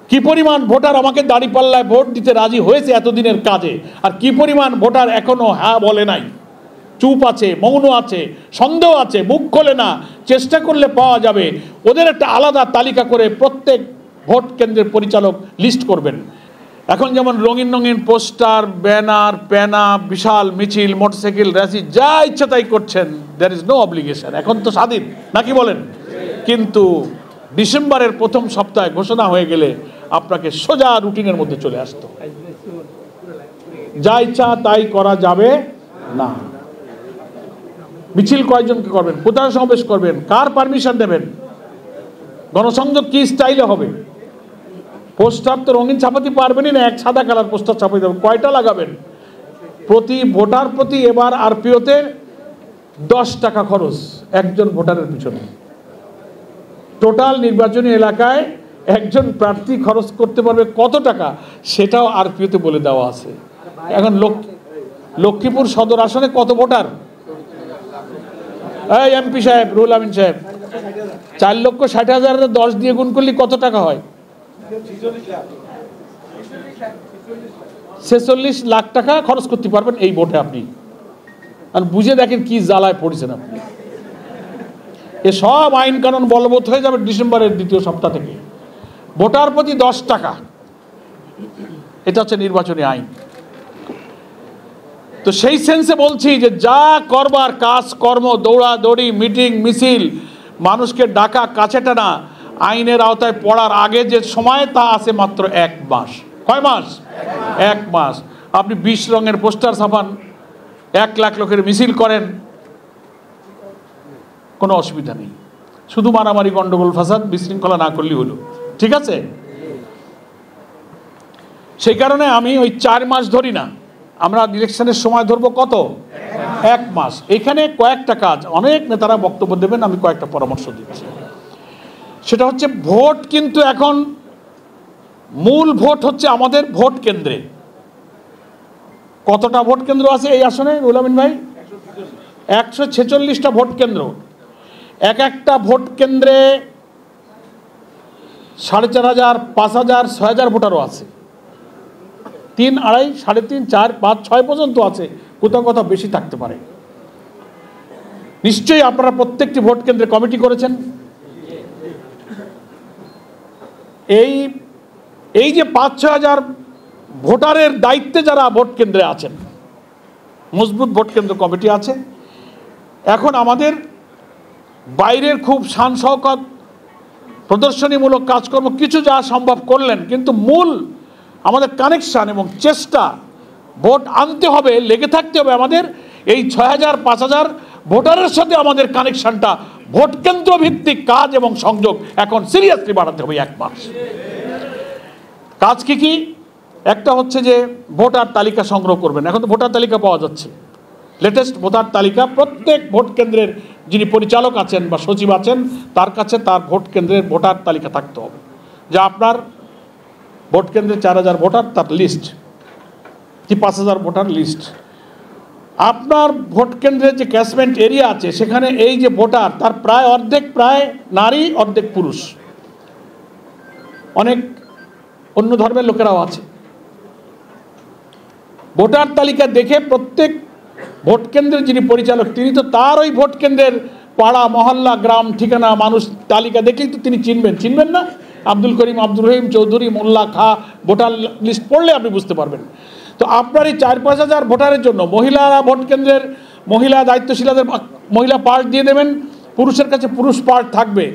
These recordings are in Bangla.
কি পরিমাণ ভোটার আমাকে দাঁড়িপাল্লায় ভোট দিতে রাজি হয়েছে এতদিনের কাজে, আর কি পরিমাণ ভোটার এখনো হ্যাঁ বলে নাই, চুপ আছে, মৌন আছে, সন্দেহ আছে, মুখ খোলে না, চেষ্টা করলে পাওয়া যাবে। ওদের একটা আলাদা তালিকা করে প্রত্যেক ভোট কেন্দ্রের পরিচালক লিস্ট করবেন। এখন যেমন রঙিন রঙিন পোস্টার, ব্যানার, প্যানা, বিশাল মিছিল, মোটরসাইকেল র্যালি, যা ইচ্ছা তাই করছেন, দ্যার ইজ নো অব্লিগেশন। এখন তো স্বাধীন, নাকি বলেন? কিন্তু ডিসেম্বরের প্রথম সপ্তাহে ঘোষণা হয়ে গেলে আপনাকে সোজা রুটিনের মধ্যে চলে আসতো। যা ইচ্ছা তাই করা যাবে না। মিছিল কয়জনকে করবেন, কোথায় সমাবেশ করবেন, কার পারমিশন দেবেন, গণসংযোগ কি স্টাইলে হবে, পোস্টার তো রঙিন ছাপাতে পারবেনই না, এক সাদা কালার পোস্টার ছাপাতে দেবেন, কয়টা লাগাবেন? প্রতি ভোটার প্রতি এবার আরপিওতে 10 টাকা খরচ একজন ভোটারের পিছনে। টোটাল নির্বাচনী এলাকায় একজন প্রার্থী খরচ করতে পারবে কত টাকা, সেটাও আরপিওতে বলে দেওয়া আছে। এখন লক্ষ্মীপুর সদর আসনে কত ভোটার? এই এমপি সাহেব, রুহুল আমিন সাহেব, 4,60,000 10 দিয়ে গুণ করলে কত টাকা হয়? 46 লাখ টাকা খরচ করতে পারবেন এই ভোটে আপনি। আর বুঝে দেখেন কি জ্বালায় পড়েছেন আপনি। এ সব আইন কানুন বলবৎ হয়ে যাবে ডিসেম্বরের দ্বিতীয় সপ্তাহ থেকে। ভোটার প্রতি 10 টাকা, এটা হচ্ছে নির্বাচনী আইন। তো সেই সেন্সে বলছি যে যা করবার কাজ কর্ম, দৌড়াদৌড়ি, মিটিং মিছিল, মানুষকে ডাকা, কাছে টানা, আইনের আওতায় পড়ার আগে যে সময় তা আছে মাত্র 1 মাস। কয় মাস? 1 মাস। আপনি 20 রঙের পোস্টার ছাপান, 1 লাখ লোকের মিছিল করেন, কোনো অসুবিধা নেই। শুধু মারামারি, গন্ডগোল, ফাসাদ, বিশৃঙ্খলা না করলেই হলো, ঠিক আছে? সেই কারণে আমি ওই 4 মাস ধরি না, আমরা ইলেকশনের সময় ধরবো কত? 1 মাস। এখানে কয়েকটা কাজ, অনেক নেতারা বক্তব্য দেবেন, আমি কয়েকটা পরামর্শ দিচ্ছি। সেটা হচ্ছে ভোট, কিন্তু এখন মূল ভোট হচ্ছে আমাদের ভোট কেন্দ্রে। কতটা ভোট কেন্দ্র আছে এই আসনে রুহুল আমিন ভাই? 146টা ভোট কেন্দ্র। এক একটা ভোট কেন্দ্রে 4,500, 5,000, 6,000 ভোটারও আছে। 3, 2.5, 3.5, 4, 5, 6 পর্যন্ত আছে, কোথাও কোথাও বেশি থাকতে পারে। নিশ্চয়ই আপনারা প্রত্যেকটি ভোট কেন্দ্রে কমিটি করেছেন। এই যে 5-6 হাজার ভোটারের দায়িত্বে যারা ভোট কেন্দ্রে আছেন, মজবুত ভোট কেন্দ্র কমিটি আছে। এখন আমাদের বাইরের খুব শান শওকত, প্রদর্শনীমূলক কাজকর্ম কিছু যা সম্ভব করলেন, কিন্তু মূল আমাদের কানেকশান এবং চেষ্টা, ভোট আনতে হবে, লেগে থাকতে হবে আমাদের। এই 6,000, 5,000 ভোটারের সাথে আমাদের কানেকশানটা, ভোট কেন্দ্র ভিত্তিক কাজ এবং সংযোগ এখন সিরিয়াসলি বাড়াতে হবে 1 মাস। কাজ কি কি? একটা হচ্ছে যে ভোটার তালিকা সংগ্রহ করবেন। এখন তো ভোটার তালিকা পাওয়া যাচ্ছে, লেটেস্ট ভোটার তালিকা প্রত্যেক ভোট কেন্দ্রের যিনি পরিচালক আছেন বা সচিব আছেন তার কাছে তার ভোট কেন্দ্রের ভোটার তালিকা থাকতে হবে। যা আপনার ভোট কেন্দ্রে 4,000 ভোটার, তার লিস্ট, কি 5,000 ভোটার লিস্ট। আপনার ভোট কেন্দ্রের যে ক্যাচমেন্ট এরিয়া আছে সেখানে এই যে ভোটার, তার প্রায় অর্ধেক প্রায় নারী, অর্ধেক পুরুষ, অনেক অন্য ধর্মের লোকেরাও আছে। ভোটার তালিকা দেখে প্রত্যেক ভোট কেন্দ্রের যিনি পরিচালক তিনি তো তার ওই ভোট কেন্দ্রের পাড়া, মহল্লা, গ্রাম, ঠিকানা, মানুষ তালিকা দেখলেই তো তিনি চিনবেন না? আব্দুল করিম, আব্দুর রহিম চৌধুরী, মোল্লা, খা, ভোটার লিস্ট পড়লে আপনি বুঝতে পারবেন। তো আপনার এই 4-5 হাজার ভোটারের জন্য মহিলারা ভোট কেন্দ্রের মহিলা দায়িত্বশীলদের মহিলা পার্ট দিয়ে দেবেন, পুরুষের কাছে পুরুষ পার্ট থাকবে।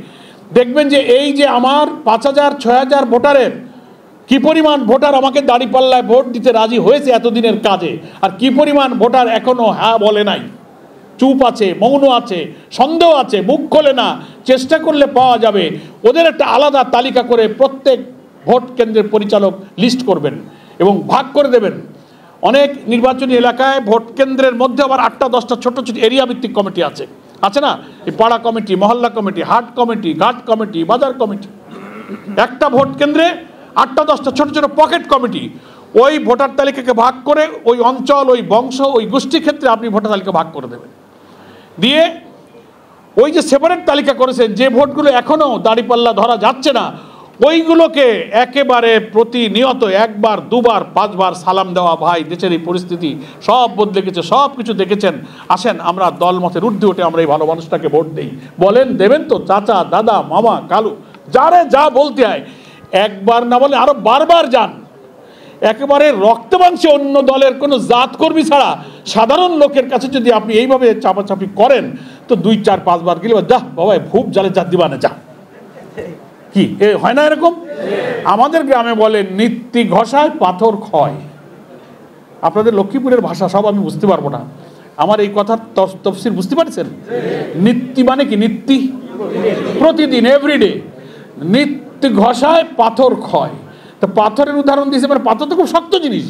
দেখবেন যে এই যে আমার 5,000, 6,000 ভোটারের কি পরিমাণ ভোটার আমাকে দাঁড়িপাল্লায় ভোট দিতে রাজি হয়েছে এতদিনের কাজে, আর কি পরিমাণ ভোটার এখনো হ্যাঁ বলে নাই, চুপ আছে, মৌন আছে, সন্দেহ আছে, মুখ খোলে না, চেষ্টা করলে পাওয়া যাবে। ওদের একটা আলাদা তালিকা করে প্রত্যেক ভোট কেন্দ্রের পরিচালক লিস্ট করবেন এবং ভাগ করে দেবেন। অনেক নির্বাচনী এলাকায় ভোট কেন্দ্রের মধ্যে আবার 8টা-10টা ছোট ছোট এরিয়া ভিত্তিক কমিটি আছে না? এই পাড়া কমিটি, মহল্লা কমিটি, হাট কমিটি, ঘাট কমিটি, বাজার কমিটি। একটা ভোট কেন্দ্রে 8টা-10টা ছোট ছোট পকেট কমিটি। ওই ভোটার তালিকাকে ভাগ করে ওই অঞ্চল, ওই বংশ, ওই গোষ্ঠী ক্ষেত্রে আপনি ভোটার তালিকা ভাগ করে দেবেন। দিয়ে ওই যে সেপারেট তালিকা করেছেন, যে ভোটগুলো এখনও দাঁড়িপাল্লা ধরা যাচ্ছে না, ওইগুলোকে একেবারে প্রতিনিয়ত একবার দুবার পাঁচবার সালাম দেওয়া। ভাই, দেশের এই পরিস্থিতি সব বদলে গেছে, সব কিছু দেখেছেন। আসেন আমরা দলমতের ঊর্ধ্বে উঠে আমরা এই ভালো মানুষটাকে ভোট দেই। বলেন দেবেন তো? চাচা, দাদা, মামা, কালু, যারে যা বলতে হয় একবার না বলে আরো বারবার যান। একেবারে রক্ত মাংসে অন্য দলের কোনো জাত কর্মী ছাড়া সাধারণ লোকের কাছে যদি আপনি এইভাবে চাপাচাপি করেন তো 2, 4, 5 বার গেলে যা বাবা খুব জালে যা দিবানে যা, কি হয় না এরকম? আমাদের গ্রামে বলে নিত্যি ঘষায় পাথর ক্ষয়। আপনাদের লক্ষ্মীপুরের ভাষা সব আমি বুঝতে পারবো না, আমার এই কথার তফসির বুঝতে পারছেন? নিত্যি মানে কি? নিত্যি প্রতিদিন, এভরিডে। নিত্য ঘষায় পাথর ক্ষয়, তো পাথরের উদাহরণ দিয়েছে, মানে পাথর তো খুব শক্ত জিনিস,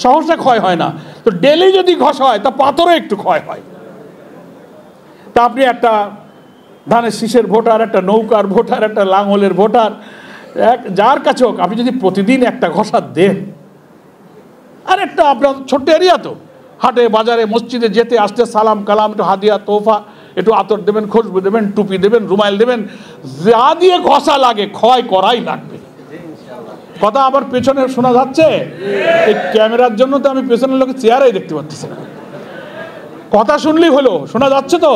সহসা ক্ষয় হয় না। তো ডেলি যদি ঘষা হয় তা পাথরও একটু ক্ষয় হয়। তা আপনি একটা ধানের শীষের ভোটার, একটা নৌকার ভোটার, একটা লাঙলের ভোটার, যার কাছে হোক, আপনি যদি প্রতিদিন একটা ঘষা দেন, আর একটা আপনার ছোট্ট এরিয়া তো, হাটে বাজারে মসজিদে যেতে আসতে সালাম কালাম, একটু হাদিয়া তোফা, একটু আতর দেবেন, খুশবু দেবেন, টুপি দেবেন, রুমাইল দেবেন, যা দিয়ে ঘষা লাগে ক্ষয় করাই লাগবে। কথা আবার পেছনে শোনা যাচ্ছে? এই ক্যামেরার জন্য তো আমি পেছনের লোকের চেহারাই দেখতে পাচ্ছি না। কথা শুনলেই হলো, শোনা যাচ্ছে তো?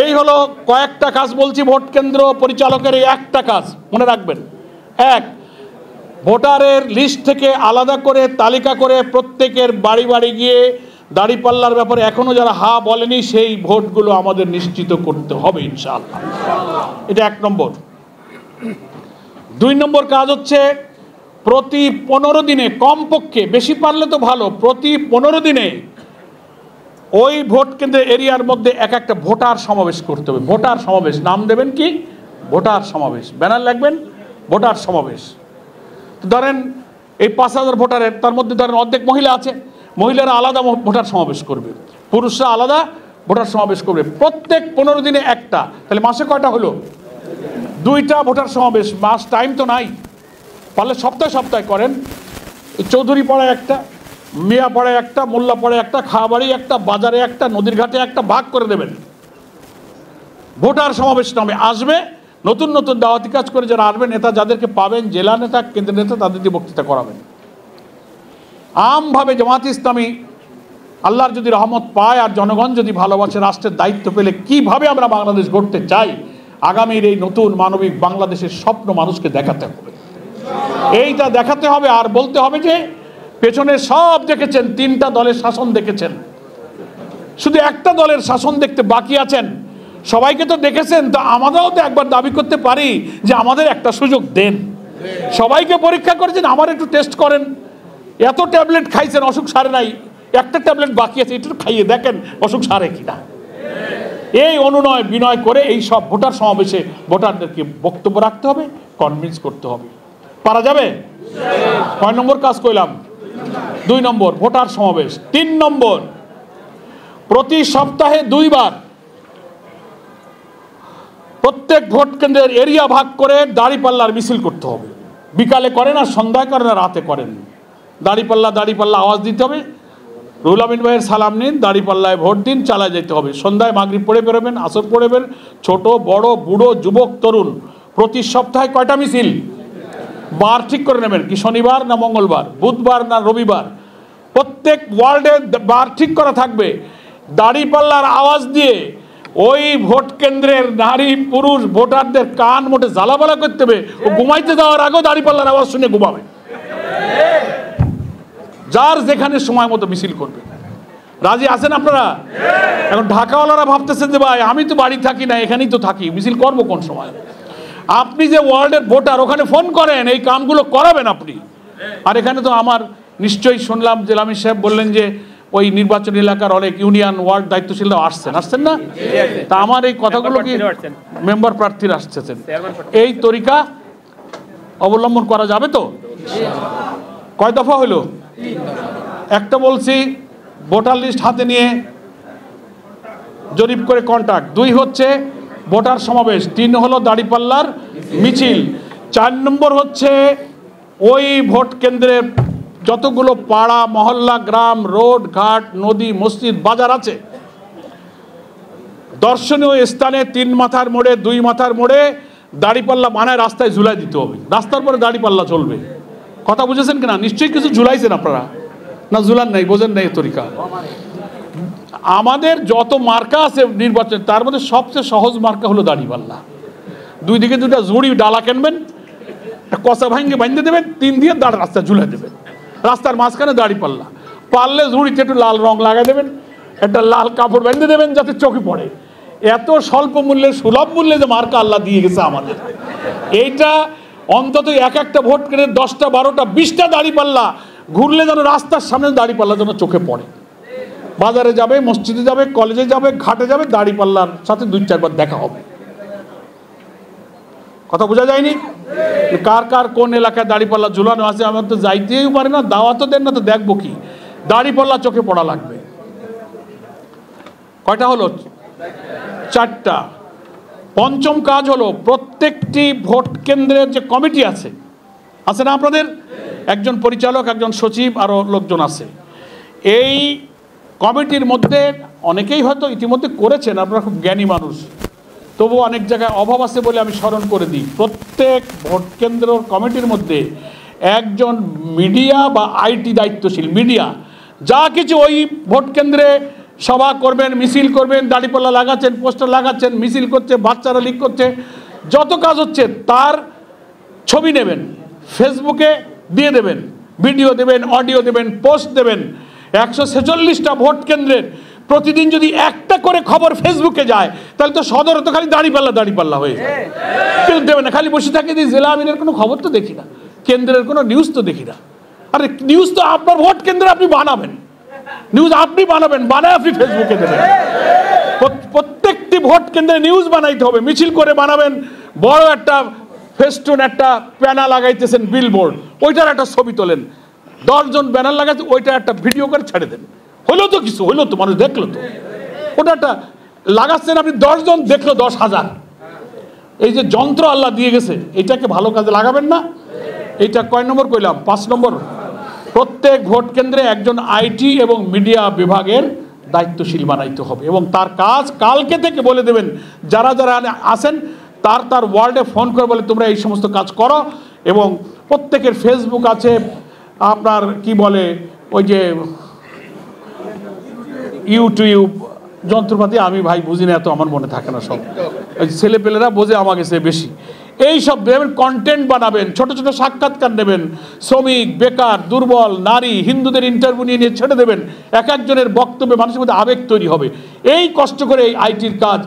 এই হলো কয়েকটা কাজ বলছি ভোট কেন্দ্র পরিচালকের। এই একটা কাজ মনে রাখবেন। 1, ভোটারের লিস্ট থেকে আলাদা করে তালিকা করে প্রত্যেকের বাড়ি বাড়ি গিয়ে দাড়িপাল্লার ব্যাপারে এখনো যারা হা বলেনি সেই ভোটগুলো আমাদের নিশ্চিত করতে হবে ইনশাআল্লাহ। এটা 1 নম্বর। 2 নম্বর কাজ হচ্ছে প্রতি 15 দিনে, কমপক্ষে, বেশি পারলে তো ভালো, প্রতি 15 দিনে ওই ভোট কেন্দ্রের এরিয়ার মধ্যে একটা ভোটার সমাবেশ করতে হবে। ভোটার সমাবেশ, নাম দেবেন কি? ভোটার সমাবেশ, ব্যানার লাগবেন ভোটার সমাবেশ। ধরেন এই 5000 ভোটারের, তার মধ্যে ধরেন অর্ধেক মহিলা আছে, মহিলারা আলাদা ভোটার সমাবেশ করবে, পুরুষরা আলাদা ভোটার সমাবেশ করবে। প্রত্যেক 15 দিনে একটা, তাহলে মাসে কয়টা হলো? 2টা ভোটার সমাবেশ। মাস টাইম তো নাই, পারলে সপ্তাহে সপ্তাহে করেন। চৌধুরী পাড়ায় একটা, মিয়া পাড়ায় একটা, মোল্লা পাড়ায় একটা, খাবাড়ি একটা, বাজারে একটা, নদীর ঘাটে একটা, ভাগ করে দেবেন। ভোটার সমাবেশ নামে আসবে, নতুন নতুন দাওয়াতি কাজ করে যারা আসবে, নেতা যাদেরকে পাবেন, জেলা নেতা, কেন্দ্র নেতা, তাদের দিয়ে বক্তৃতা করাবেন। আমভাবে জামাত ইসলামী আল্লাহর যদি রহমত পায় আর জনগণ যদি ভালোবাসে, রাষ্ট্রের দায়িত্ব পেলে কিভাবে আমরা বাংলাদেশ গড়তে চাই, আগামীর এই নতুন মানবিক বাংলাদেশের স্বপ্ন মানুষকে দেখাতে হবে। এইটা দেখাতে হবে। আর বলতে হবে যে পেছনে সব দেখেছেন, 3টা দলের শাসন দেখেছেন, শুধু একটা দলের শাসন দেখতে বাকি আছেন। সবাইকে তো দেখেছেন, তো আমরাও তো একবার দাবি করতে পারি যে আমাদের একটা সুযোগ দেন। সবাইকে পরীক্ষা করেছেন, আমার একটু টেস্ট করেন। এত ট্যাবলেট খাইছেন, অসুখ সারে নাই, একটা ট্যাবলেট বাকি আছে, একটু খাইয়ে দেখেন অসুখ সারে কিনা। এই অনুনয় বিনয় করে এই সব ভোটার সমাবেশে ভোটারদেরকে বক্তব্য রাখতে হবে, কনভিন্স করতে হবে। পারা যাবে? কয় নম্বর কাজ কইলাম? 2 নম্বর ভোটার সমাবেশ। 3 নম্বর, প্রতি সপ্তাহে 2 বার প্রত্যেক ভোট কেন্দ্রের এরিয়া ভাগ করে দাড়িপাল্লার মিছিল করতে হবে। বিকালে করেন আর সন্ধ্যায় করেন আর রাতে করেন। দাড়িপাল্লা দাড়িপাল্লা আওয়াজ দিতে হবে, রুহুল আমিন ভাইয়ের সালাম নিন, দাড়িপাল্লায় ভোট দিন, চালা যেতে হবে। সন্ধ্যায় মাগরিব পড়ে বেরোবেন, আসর পড়বেন। ছোট বড় বুড়ো যুবক তরুণ, প্রতি সপ্তাহে কয়টা মিছিল? বার ঠিক করে নেবেন, কি শনিবার না মঙ্গলবার, বুধবার না রবিবার। প্রত্যেক ওয়ার্ডে বার ঠিক করা থাকবে। দাড়িপাল্লার আওয়াজ দিয়ে ওই ভোট কেন্দ্রের নারী পুরুষ ভোটারদের কান মোটে জ্বালাবালা করতে হবে। ও ঘুমাইতে যাওয়ার আগেও দাড়িপাল্লার আওয়াজ শুনে ঘুমাবে। যার যেখানে সময় মতো মিছিল করবে। রাজি আছেন আপনারা? এখন ঢাকাওয়ালারা ভাবতেছেন যে ভাই আমি তো বাড়ি থাকি না, এখানেই তো থাকি, মিছিল করবো কোন সময়? আপনি যে ওয়ার্ল্ডের ভোটার, ওখানে ফোন করেন, এই কামগুলো করাবেন আপনি। আর এখানে তো আমার নিশ্চয়ই শুনলাম জেলামি সাহেব বললেন যে ওই নির্বাচনী এলাকার অনেক ইউনিয়ন ওয়ার্ড দায়িত্বশীলরা আসছেন না? তা আমার এই কথাগুলো কি মেম্বার প্রার্থীরা আসছেন, এই তরিকা অবলম্বন করা যাবে তো? কয় দফা হইল? একটা বলছি ভোটার লিস্ট হাতে নিয়ে জরিপ করে কন্ট্যাক্ট, 2 হচ্ছে ভোটার সমাবেশ, 3 হলো দাড়িপাল্লার মিছিল, 4 নম্বর হচ্ছে ওই ভোট কেন্দ্রে যতগুলো পাড়া মহল্লা গ্রাম রোড ঘাট নদী মসজিদ বাজার আছে, দর্শনীয় স্থানে 3 মাথার মোড়ে 2 মাথার মোড়ে দাড়িপাল্লা বানায় রাস্তায় ঝুলাই দিতে হবে, রাস্তার পরে দাড়িপাল্লা চলবে। কথা বুঝেছেন কিনা? নিশ্চয়ই কিছু ঝুলাইছেন আপনারা, না ঝুলান নাই, বোঝেন নাই তরিকা। আমাদের যত মার্কা আছে নির্বাচন, তার মধ্যে সবচেয়ে সহজ মার্কা হলো দাড়িপাল্লা। দুই দিকে দুটা জুড়ি ডালা কিনবেন, কষা ভাঙ্গে বাঁধতে দেবেন, 3 দিয়ে দাঁড় রাস্তা ঝুলাই দেবেন, রাস্তার মাঝখানে দাড়িপাল্লা। পারলে ঝুড়িতে একটু লাল রং লাগাই দেবেন, একটা লাল কাপড় বেঁধে দেবেন যাতে চোখে পড়ে। এত স্বল্প মূল্যে, সুলভ মূল্যে যে মার্কা আল্লাহ দিয়ে গেছে আমাদের, এইটা অন্তত একটা ভোট কেন্দ্রে 10টা 12টা 20টা দাড়িপাল্লা ঘুরলে যেন রাস্তার সামনে দাড়িপাল্লা যেন চোখে পড়ে। বাজারে যাবে, মসজিদে যাবে, কলেজে যাবে, ঘাটে যাবে, দাড়িপাল্লার সাথে 2-4 বার দেখা হবে। কথা বোঝা যায়নি? কার কার কোন এলাকায় দাড়িপাল্লা ঝুলানো আছে আমার তো যাইতেই পারে না, দাওয়াতও দেন না, তো দেখবো কি? দাড়িপাল্লা চোখে পড়া লাগবে। কয়টা হলো? 4টা। পঞ্চম কাজ হলো প্রত্যেকটি ভোট কেন্দ্রের যে কমিটি আছে না আপনাদের, একজন পরিচালক, একজন সচিব, আরও লোকজন আছে। এই কমিটির মধ্যে অনেকেই হয়তো ইতিমধ্যে করেছেন, আপনারা খুব জ্ঞানী মানুষ, তবু অনেক জায়গায় অভাব আছে বলে আমি স্মরণ করে দিই। প্রত্যেক ভোট কেন্দ্র কমিটির মধ্যে একজন মিডিয়া বা আইটি দায়িত্বশীল, মিডিয়া যা কিছু ওই ভোট কেন্দ্রে সভা করবেন, মিছিল করবেন, দাড়িপাল্লা লাগাচ্ছেন, পোস্টার লাগাচ্ছেন, মিছিল করছে, বাচ্চারা লিক করছে, যত কাজ হচ্ছে তার ছবি নেবেন, ফেসবুকে দিয়ে দেবেন, ভিডিও দেবেন, অডিও দেবেন, পোস্ট দেবেন। 146টা ভোট কেন্দ্রের প্রতিদিন যদি একটা করে খবর ফেসবুকে যায়, তাহলে তো সদর তো খালি দাড়িপাল্লা হয়ে যায়। কেউ দেবে না, খালি বসে থাকে যে জেলা আমিরের কোনো খবর তো দেখি না, কেন্দ্রের কোনো নিউজ তো দেখি না। আরে নিউজ তো আপনার ভোট কেন্দ্রে আপনি বানাবেন, নিউজ আপনি বানাবেন, বানায় আপনি ফেসবুকে দেবেন। প্রত্যেকটি ভোট কেন্দ্রে নিউজ বানাইতে হবে, মিছিল করে বানাবেন, বড় একটা ফেস্টুন, একটা প্যানা লাগাইতেছেন, বিলবোর্ড, ওইটার একটা ছবি তোলেন, 10 জন ব্যানার লাগাইছে, ওইটা একটা ভিডিও করে ছেড়ে দেন। হইলো তো কিছু, হইলো তো, মানুষ দেখলো তো। ওটা একটা লাগাচ্ছেন আপনি, 10 জন দেখলো 10,000। এই যে যন্ত্র আল্লাহ দিয়ে গেছে, এটাকে ভালো কাজে লাগাবেন না? এইটা কয় নম্বর কইলাম? 5 নম্বর। প্রত্যেক ভোট কেন্দ্রে একজন আইটি এবং মিডিয়া বিভাগের দায়িত্বশীল বানাইতে হবে, এবং তার কাজ কালকে থেকে বলে দেবেন, যারা যারা আসেন তার ওয়ার্ডে ফোন করে বলে তোমরা এই সমস্ত কাজ করো। এবং প্রত্যেকের ফেসবুক আছে, আপনার কি বলে ওই যে ইউটিউব যন্ত্রপাতি, আমি ভাই বুঝি না, এত আমার মনে থাকে না, সব ওই ছেলেপেলেরা বোঝে আমাকে সে বেশি। এই সব দেবেন, কন্টেন্ট বানাবেন, ছোট ছোট সাক্ষাৎকার নেবেন, শ্রমিক, বেকার, দুর্বল, নারী, হিন্দুদের ইন্টারভিউ নিয়ে ছেড়ে দেবেন। এক একজনের বক্তব্যে মানুষের মধ্যে আবেগ তৈরি হবে। এই কষ্ট করে এই আইটির কাজ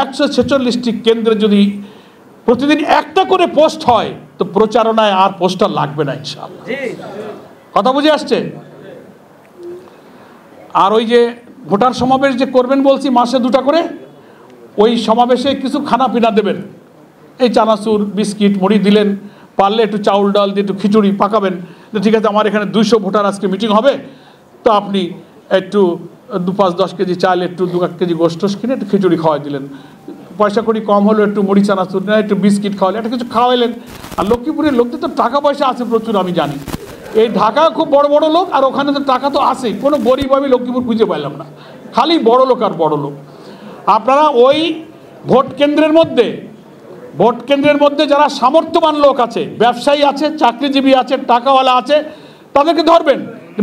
146টি কেন্দ্রে যদি প্রতিদিন একটা করে পোস্ট হয়, তো প্রচারণায় আর পোস্টার লাগবে না ইনশাআল্লাহ। কথা বুঝে আসছে? আর ওই যে ভোটার সমাবেশ যে করবেন বলছি, মাসে 2টা করে, ওই সমাবেশে কিছু খানা পিনা দেবেন, এই চানাচুর, বিস্কিট, মুড়ি দিলেন, পারলে একটু চাউল ডাল দিয়ে একটু খিচুড়ি পাকাবেন। ঠিক আছে, আমার এখানে 200 ভোটার আজকে মিটিং হবে, তো আপনি একটু 5-10 কেজি চাল, একটু 2 কেজি গোশত কিনে একটু খিচুড়ি খাওয়াই দিলেন। পয়সা কড়ি কম হলো, একটু মুড়ি চানাচুর না, একটু বিস্কিট খাওয়ালেন, একটা কিছু খাওয়াইলেন। আর লক্ষ্মীপুরের লোকদের তো টাকা পয়সা আছে প্রচুর, আমি জানি। এই ঢাকা খুব বড় বড় লোক, আর ওখানে তো টাকা তো আছেই, কোনো গরিব আমি লক্ষ্মীপুর খুঁজে পাইলাম না, খালি বড় লোক আর বড় লোক। আপনারা ওই ভোট কেন্দ্রের মধ্যে যারা সামর্থ্যবান লোক আছে, ব্যবসায়ী আছে, চাকরিজীবী আছে, টাকাওয়ালা আছে, তাদেরকে ধরবেন।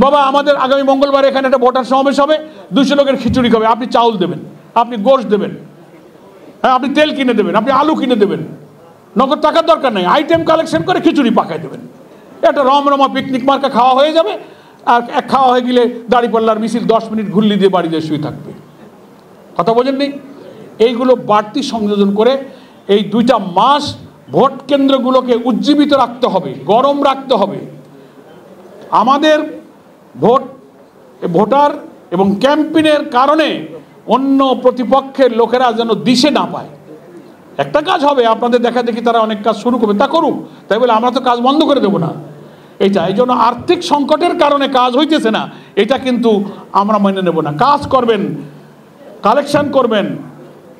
বাবা, আমাদের আগামী মঙ্গলবার এখানে একটা ভোটার সমাবেশ হবে, 200 লোকের খিচুড়ি খাবে, আপনি চাউল দেবেন, আপনি গোশত দেবেন, হ্যাঁ, আপনি তেল কিনে দেবেন, আপনি আলু কিনে দেবেন, নগদ টাকার দরকার নেই, আইটেম কালেকশন করে খিচুড়ি পাকাই দেবেন। একটা রমরমা পিকনিক মার্কা খাওয়া হয়ে যাবে। আর এক খাওয়া হয়ে গেলে দাড়িপাল্লার মিছিল 10 মিনিট ঘুরলি দিয়ে বাড়িতে শুয়ে থাকবে। কথা বোঝেননি? এইগুলো বাড়তি সংযোজন করে এই 2টা মাস ভোট কেন্দ্রগুলোকে উজ্জীবিত রাখতে হবে, গরম রাখতে হবে। আমাদের ভোটার এবং ক্যাম্পেইনের কারণে অন্য প্রতিপক্ষের লোকেরা যেন দিশে না পায়। একটা কাজ হবে, আপনাদের দেখা দেখি তারা অনেক কাজ শুরু করবে, তা করুক, তাই বলে আমরা তো কাজ বন্ধ করে দেবো না। এই জন্য আর্থিক সংকটের কারণে কাজ হইতেছে না, এটা কিন্তু আমরা মেনে নেব না। কাজ করবেন, কালেকশন করবেন,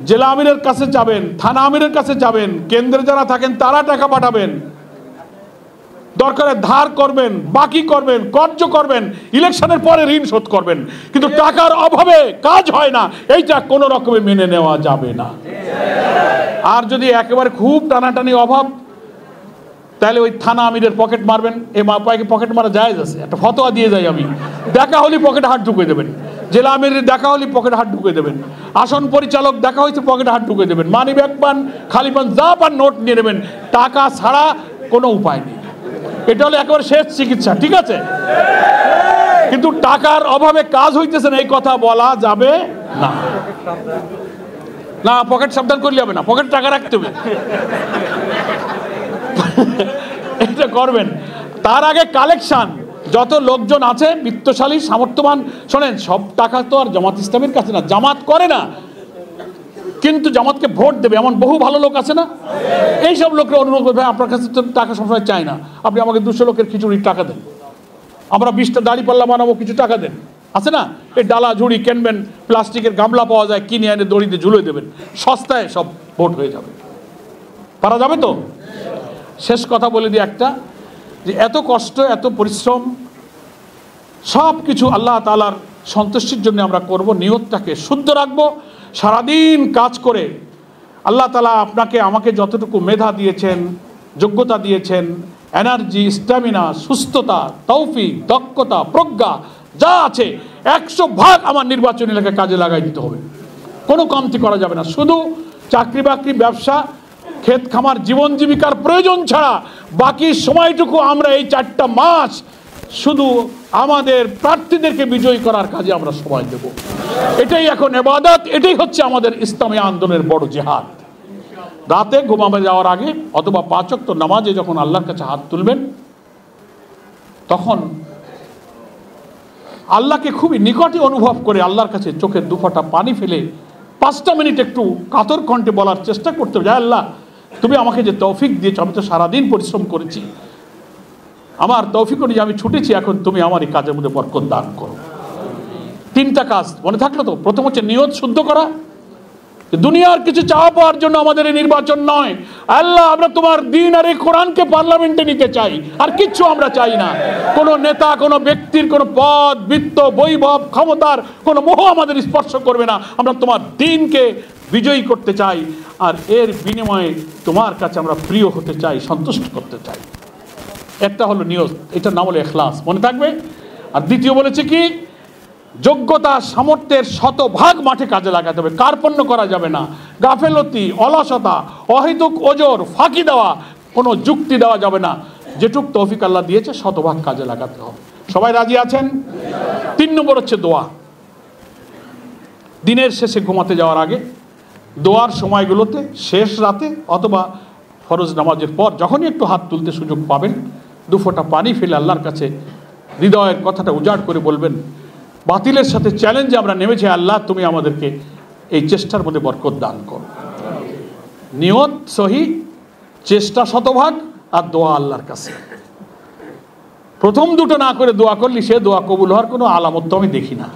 জেলা আমিরের কাছে যাবেন, থানা আমিরের কাছে যাবেন, কেন্দ্রে যারা থাকেন তারা টাকা পাঠাবেন, দরকারে ধার করবেন, বাকি করবেন, কর্জ করবেন, ইলেকশনের পরে ঋণ শোধ করবেন, কিন্তু টাকার অভাবে কাজ হয় না, এইটা কোনো রকমে মেনে নেওয়া যাবে না। আর যদি একেবারে খুব টানাটানি অভাব, তাহলে ওই থানা আমিরের পকেট মারবেন। এই মাপাইকে পকেট মারা জায়েজ আছে, একটা ফতোয়া দিয়ে যাই আমি। দেখা হলে পকেটে হাত ঢুকিয়ে দেবেন, জেলা আমিরের দেখা হলে পকেটে হাত ঢুকিয়ে দেবেন, আসন পরিচালক দেখা হয়েছে পকেটে হাত ঢুকিয়ে দেবেন, মানি ব্যাগ পান, খালি পান, যা পান নোট নিয়ে নেবেন, টাকা ছাড়া কোনো উপায় নেই। এটা হলো একেবারে শেষ চিকিৎসা, ঠিক আছে? কিন্তু টাকার অভাবে কাজ হইতেছে না, এই কথা বলা যাবে না। না, পকেট সাবধান করলে হবে না, পকেট টাকা রাখতে হবে, এটা করবেন। তার আগে কালেকশন, যত লোকজন আছে বিত্তশালী সামর্থ্যবান, শোনেন, সব টাকা তো আর জামাত ইসলামের কাছে না, জামাত করে না কিন্তু জামাতকে ভোট দেবে এমন বহু ভালো লোক আছে না? এইসব লোকের অনুরোধ করবে, আপনার কাছে তো টাকা সবসময় চাই না, আপনি আমাকে 200 লোকের খিচুড়ির টাকা দেন, আমরা 20টা দাড়ি পাল্লা বানাবো, কিছু টাকা দেন, আছে না? এই ডালা ঝুড়ি কিনবেন, প্লাস্টিকের গামলা পাওয়া যায়, কিনে এনে দড়িতে ঝুলে দেবেন, সস্তায় সব ভোট হয়ে যাবে। পারা যাবে তো? শেষ কথা বলে দিই একটা, যে এত কষ্ট, এত পরিশ্রম, সব কিছু আল্লাহ তাআলার সন্তুষ্টির জন্য আমরা করব, নিয়তটাকে শুদ্ধ রাখবো। সারাদিন কাজ করে আল্লাহ তাআলা আপনাকে আমাকে যতটুকু মেধা দিয়েছেন, যোগ্যতা দিয়েছেন, এনার্জি, স্ট্যামিনা, সুস্থতা, তৌফিক, দক্ষতা, প্রজ্ঞা যা আছে 100% আমার নির্বাচনী এলাকায় কাজে লাগাই দিতে হবে, কোনো কমতি করা যাবে না। শুধু চাকরি বাকরি, ব্যবসা, ক্ষেত খামার, জীবন জীবিকার প্রয়োজন ছাড়া বাকি সময়টুকু আমরা এই 4টা মাস শুধু আমাদের প্রার্থীদেরকে বিজয়ী করার কাজে আমরা সময় দেব। এটাই এখন ইবাদত, এটাই হচ্ছে আমাদের ইসলামী আন্দোলনের বড় জিহাদ। রাতে ঘুমাবে যাওয়ার আগে অথবা 5 ওয়াক্ত নামাজে যখন আল্লাহর কাছে হাত তুলবেন, তখন আল্লাহকে খুবই নিকটে অনুভব করে আল্লাহর কাছে চোখের 2 ফোঁটা পানি ফেলে 5টা মিনিট একটু কাতর কণ্ঠে বলার চেষ্টা করতে হবে, আল্লাহ তুমি আমাকে যে তৌফিক দিয়েছো, আমি তো সারাদিন পরিশ্রম করেছি, আমার তৌফিক অনুযায়ী আমি ছুটেছি, এখন তুমি আমার এই কাজের মধ্যে বরকত দান করো। 3টা কাজ মনে থাকলো তো? প্রথম হচ্ছে নিয়ত শুদ্ধ করা, দুনিয়ার কিছু চাওয়া পাওয়ার জন্য আমাদের এই নির্বাচন নয়। আল্লাহ, আমরা তোমার দ্বীন আর এই কোরআনকে পার্লামেন্টে নিতে চাই, আর কিচ্ছু আমরা চাই না। কোনো নেতা, কোনো ব্যক্তির কোনো পদ, বৃত্ত, বৈভব, ক্ষমতার কোনো মোহ আমাদের স্পর্শ করবে না। আমরা তোমার দ্বীনকে বিজয়ী করতে চাই, আর এর বিনিময়ে তোমার কাছে আমরা প্রিয় হতে চাই, সন্তুষ্ট করতে চাই। একটা হলো নিয়ত, এটার নাম হলো ইখলাস, মনে থাকবে। আর দ্বিতীয় বলেছে কি, যোগ্যতা সামর্থ্যের 100% মাঠে কাজে লাগাতে হবে, কার্পণ্য করা যাবে না, গাফেলতি, অলসতা, অহেতুক ওজর, ফাঁকি দেওয়া, কোনো যুক্তি দেওয়া যাবে না। যেটুক তৌফিক আল্লাহ দিয়েছে 100% কাজে লাগাতে হবে। সবাই রাজি আছেন? 3 নম্বর হচ্ছে দোয়া। দিনের শেষে ঘুমাতে যাওয়ার আগে দোয়ার সময়গুলোতে, শেষ রাতে অথবা ফরজ নামাজের পর যখনই একটু হাত তুলতে সুযোগ পাবেন, 2 ফোঁটা পানি ফেলে আল্লাহর কাছে হৃদয়ের কথাটা উজাড় করে বলবেন, বাতিলের সাথে চ্যালেঞ্জে আমরা নেমেছি, আল্লাহ তুমি আমাদেরকে এই চেষ্টার মধ্যে বরকত দান করো। নিয়ত সহি, চেষ্টা 100%, আর দোয়া আল্লাহর কাছে। প্রথম দুটো না করে দোয়া করলি সে দোয়া কবুল হওয়ার কোনো আলামত তো আমি দেখি না।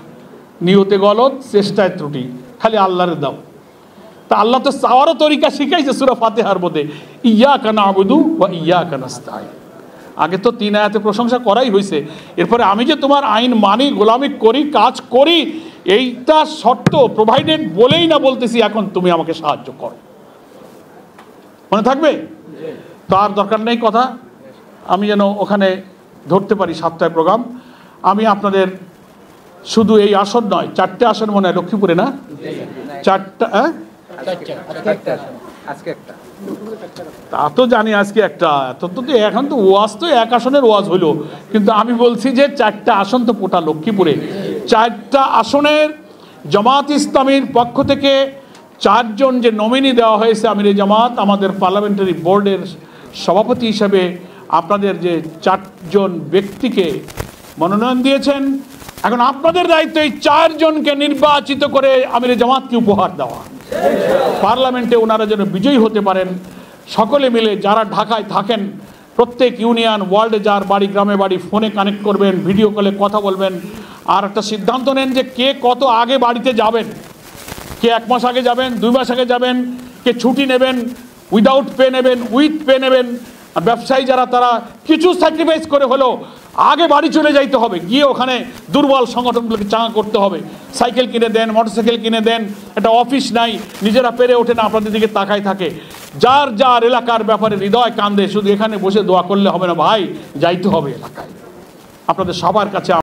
নিয়তে গলত, চেষ্টায় ত্রুটি, খালি আল্লাহরে দাও। তা আল্লাহ তো চাওয়ারও তরিকা শিখাইছে সূরা ফাতিহার মধ্যে, ইয়্যাকা না'বুদু ওয়া ইয়্যাকা নাস্তাঈন। আগে তো 3 আয়াতে প্রশংসা করাই হয়েছে, এরপরে আমি যে তোমার আইন মানি, গোলামি করি, কাজ করি, এইটা শর্ত প্রোভাইডেড বলেই না বলতেছি এখন তুমি আমাকে সাহায্য করো। মনে থাকবে? তার দরকার নেই কথা, আমি যেন ওখানে ধরতে পারি 7টায় প্রোগ্রাম। আমি আপনাদের শুধু এই আসন নয়, 4টে আসন মনে হয় লক্ষ্মীপুরে, না 4টা? তা তো জানি আজকে একটা, এখন তো ওয়াজ তো 1 আসনের ওয়াজ হইলো, কিন্তু আমি বলছি যে 4টা আসন তো পোটা লক্ষ্মীপুরে। 4টা আসনের জামাত ইসলামীর পক্ষ থেকে 4 জন যে নমিনি দেওয়া হয়েছে আমিরে জামাত, আমাদের পার্লামেন্টারি বোর্ডের সভাপতি হিসেবে আপনাদের যে 4 জন ব্যক্তিকে মনোনয়ন দিয়েছেন, এখন আপনাদের দায়িত্ব এই 4 জনকে নির্বাচিত করে আমিরে জামাতকে উপহার দেওয়া, পার্লামেন্টে ওনারা যেন বিজয়ী হতে পারেন। সকলে মিলে যারা ঢাকায় থাকেন, প্রত্যেক ইউনিয়ন, ওয়ার্ল্ডে যার বাড়ি, গ্রামে বাড়ি, ফোনে কানেক্ট করবেন, ভিডিও কলে কথা বলবেন, আর একটা সিদ্ধান্ত নেন যে কে কত আগে বাড়িতে যাবেন। কে 1 মাস আগে যাবেন, 2 মাস আগে যাবেন, কে ছুটি নেবেন, উইদাউট পে নেবেন, উইথ পে নেবেন, আর ব্যবসায়ী যারা তারা কিছু স্যাক্রিফাইস করে হলেও আগে বাড়ি চলে যাইতে হবে, গিয়ে ওখানে দুর্বল সংগঠনগুলোকে চাঙা করতে হবে। সাইকেল কিনে দেন, মোটরসাইকেল কিনে দেন, একটা অফিস নাই, নিজেরা পেরে ওঠে না, আপনাদের দিকে তাকায় থাকে। যার যার এলাকার ব্যাপারে হৃদয় কান্দে, শুধু এখানে বসে দোয়া করলে হবে না ভাই, যাইতে হবে এলাকায়। আপনাদের সবার কাছে